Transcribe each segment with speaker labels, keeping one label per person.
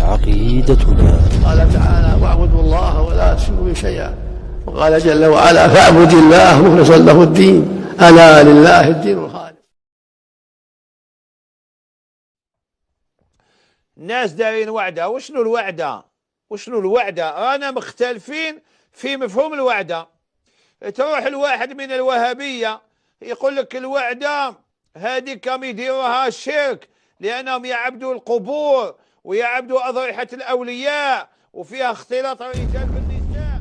Speaker 1: عقيدتنا.
Speaker 2: قال تعالى: واعبدوا الله ولا تشركوا به شيئا. وقال جل وعلا: فاعبد الله مخلصا له الدين، ألا لله الدين الخالص.
Speaker 3: الناس دايرين وعدة. وشنو الوعدة؟ وشنو الوعدة؟ أنا مختلفين في مفهوم الوعدة. تروح الواحد من الوهابية يقول لك الوعدة هذه كم يديروها الشرك، لأنهم يعبدوا القبور ويعبدوا أضرحة الأولياء وفيها اختلاط الرجال بالنساء.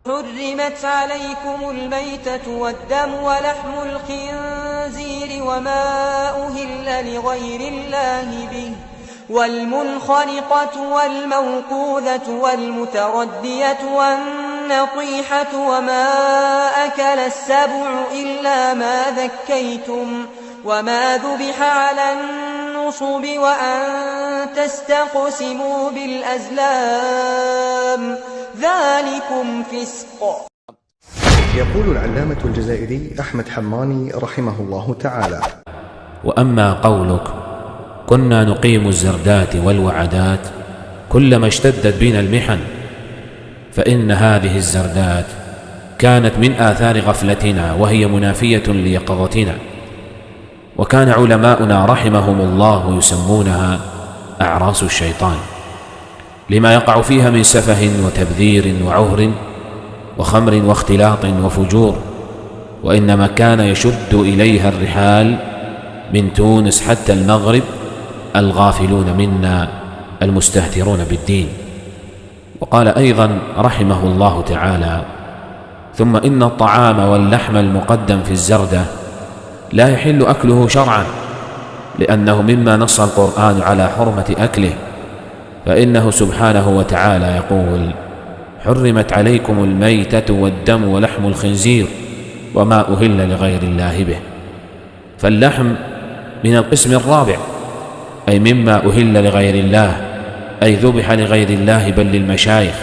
Speaker 4: حرمت عليكم الميتة والدم ولحم الخنزير وما أهل لغير الله به والمنخنقة والموقوذة والمتردية والنطيحة وما أكل السبع إلا ما ذكيتم وما ذبح على النصب وأن تستقسموا بالأزلام ذلكم فسق.
Speaker 5: يقول العلامة الجزائري أحمد حماني رحمه الله تعالى:
Speaker 6: وأما قولك كنا نقيم الزردات والوعدات كلما اشتدت بنا المحن، فإن هذه الزردات كانت من آثار غفلتنا وهي منافية ليقظتنا، وكان علماؤنا رحمهم الله يسمونها أعراس الشيطان لما يقع فيها من سفه وتبذير وعهر وخمر واختلاط وفجور، وإنما كان يشد إليها الرحال من تونس حتى المغرب الغافلون منا المستهترون بالدين. وقال أيضا رحمه الله تعالى: ثم إن الطعام واللحم المقدم في الزردة لا يحل أكله شرعا، لأنه مما نص القرآن على حرمة أكله، فإنه سبحانه وتعالى يقول: حرمت عليكم الميتة والدم ولحم الخنزير وما أهل لغير الله به. فاللحم من القسم الرابع، أي مما أهل لغير الله، أي ذبح لغير الله بل للمشايخ